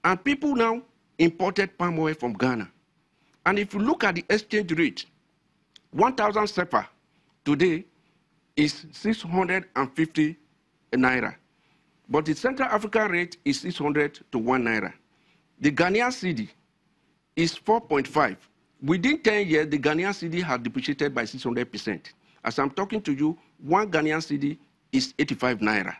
And people now imported palm oil from Ghana. And if you look at the exchange rate, 1,000 sefa today is 650 Naira. But the Central African rate is 600 to 1 Naira. The Ghanaian cedi is 4.5. Within 10 years, the Ghanaian cedi has depreciated by 600%. As I'm talking to you, 1 Ghanaian cedi is 85 Naira.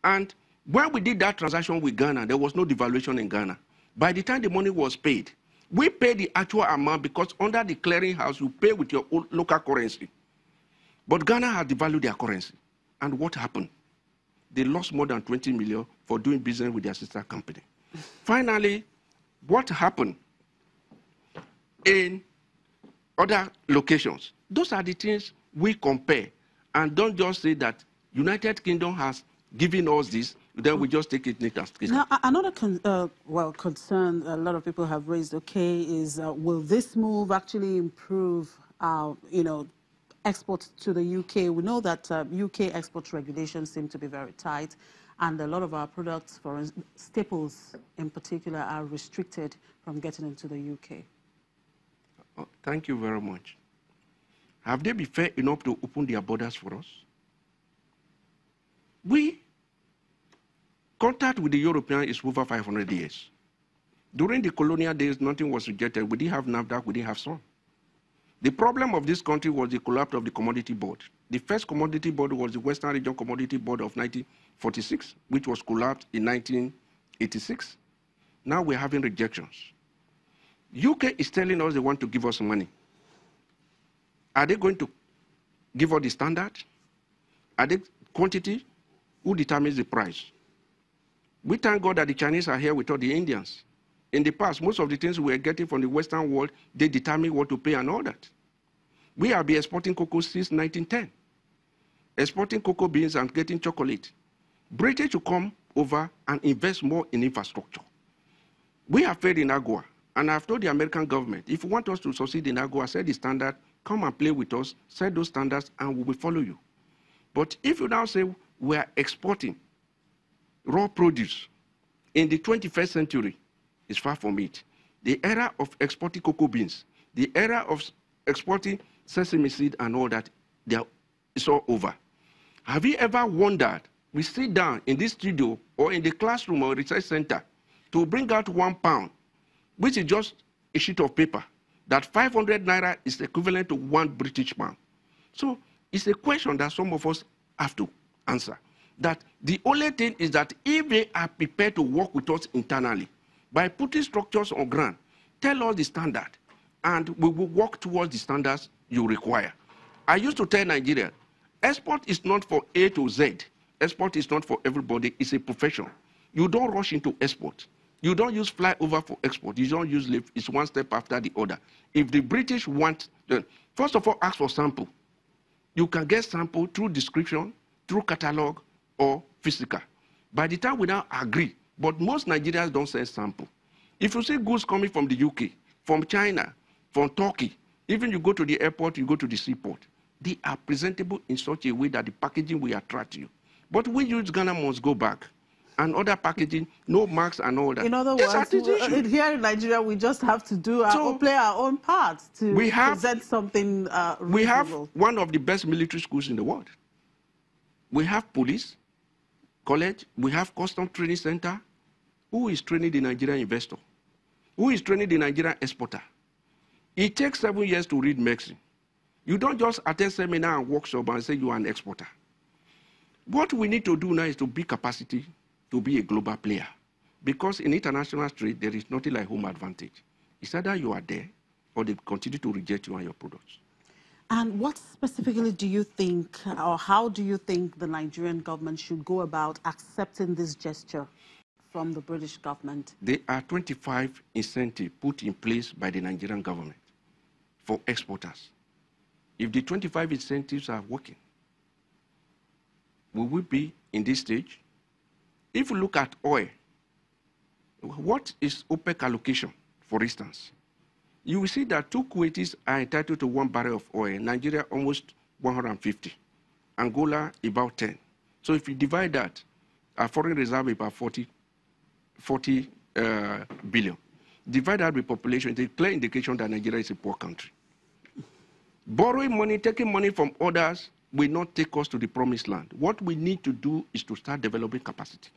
And when we did that transaction with Ghana, there was no devaluation in Ghana. By the time the money was paid, we paid the actual amount because under the clearinghouse, you pay with your own local currency. But Ghana had devalued their currency. And what happened? They lost more than 20 million for doing business with their sister company. Finally, what happened in other locations? Those are the things we compare. And don't just say that United Kingdom has given us this, then we just take it next. Now, another concern a lot of people have raised, okay, is will this move actually improve, exports to the UK? We know that UK export regulations seem to be very tight, and a lot of our products, for staples in particular, are restricted from getting into the UK. Oh, thank you very much. Have they been fair enough to open their borders for us? Contact with the Europeans is over 500 years. During the colonial days, nothing was rejected. We didn't have NAFDAC, we didn't have SON. The problem of this country was the collapse of the Commodity Board. The first Commodity Board was the Western Region Commodity Board of 1946, which was collapsed in 1986. Now we're having rejections. UK is telling us they want to give us money. Are they going to give us the standard? Are they quantity? Who determines the price? We thank God that the Chinese are here with all the Indians. In the past, most of the things we were getting from the Western world, they determine what to pay and all that. We have been exporting cocoa since 1910. Exporting cocoa beans and getting chocolate. British to come over and invest more in infrastructure. We have failed in AGOA, and I've told the American government, if you want us to succeed in AGOA, set the standard, come and play with us, set those standards, and we will follow you. But if you now say we are exporting raw produce in the 21st century, it's far from it. The era of exporting cocoa beans, the era of exporting sesame seed and all that, it's all over. Have you ever wondered, we sit down in this studio or in the classroom or research center to bring out £1, which is just a sheet of paper, that 500 Naira is equivalent to £1 British. So it's a question that some of us have to answer. That the only thing is that if they are prepared to work with us internally, by putting structures on ground, tell us the standard, and we will work towards the standards you require. I used to tell Nigeria, export is not for A to Z. Export is not for everybody. It's a profession. You don't rush into export. You don't use flyover for export. You don't use lift. It's one step after the other. If the British want, first of all, ask for sample. You can get sample through description, through catalog, or physical. By the time we now agree, but most Nigerians don't send sample. If you see goods coming from the UK, from China, from Turkey, even you go to the airport, you go to the seaport, they are presentable in such a way that the packaging will attract you. But we use Ghana must go back. And other packaging, no marks and all that. In other words, here in Nigeria, we just have to play our own part to present something reasonable. We have one of the best military schools in the world. We have police, college, we have custom training center. Who is training the Nigerian investor? Who is training the Nigerian exporter? It takes 7 years to read medicine. You don't just attend seminar and workshop and say you are an exporter. What we need to do now is to build capacity to be a global player. Because in international trade, there is nothing like home advantage. It's either you are there or they continue to reject you and your products. And what specifically do you think, or how do you think the Nigerian government should go about accepting this gesture from the British government? There are 25 incentives put in place by the Nigerian government for exporters. If the 25 incentives are working, will we be in this stage? If you look at oil, what is OPEC allocation, for instance? You will see that 2 Kuwaitis are entitled to 1 barrel of oil, Nigeria almost 150, Angola about 10. So if you divide that, our foreign reserve is about 40 billion. Divide that by population, it's a clear indication that Nigeria is a poor country. Borrowing money, taking money from others will not take us to the promised land. What we need to do is to start developing capacity.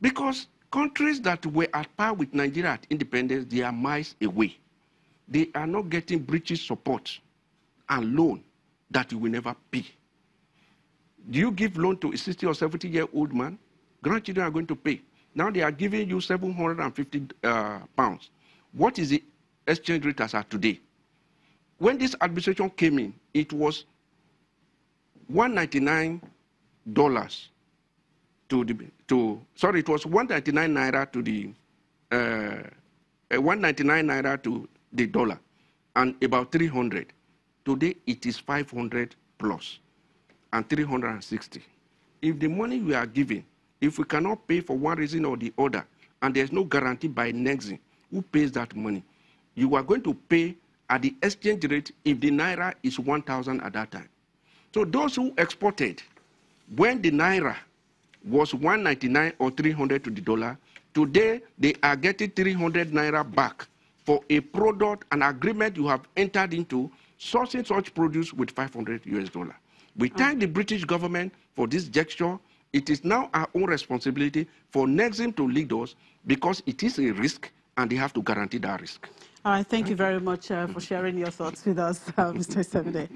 Because countries that were at par with Nigeria at independence, they are miles away. They are not getting British support and loan that you will never pay. Do you give loan to a 60 or 70-year-old man? Grandchildren are going to pay. Now they are giving you 750 pounds. What is the exchange rate as at today? When this administration came in, it was $199 it was 199 naira to the 199 naira to the dollar, and about 300. Today it is 500 plus, and 360. If the money we are giving, if we cannot pay for one reason or the other, and there's no guarantee by Nexi who pays that money, you are going to pay at the exchange rate if the Naira is 1,000 at that time. So those who exported, when the Naira was 199 or 300 to the dollar, today they are getting 300 Naira back for a product, an agreement you have entered into, sourcing such produce with 500 US dollars. We thank the British government for this gesture. It is now our own responsibility for Nexim to lead us, because it is a risk and they have to guarantee that risk. All right, thank you very much for sharing your thoughts with us, Mr. Sebede.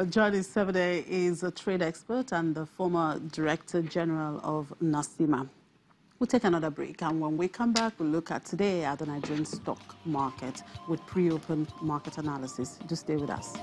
Johnny Sebede is a trade expert and the former Director General of NASIMA. We'll take another break, and when we come back, we'll look at today at the Nigerian stock market with pre-open market analysis. Just stay with us.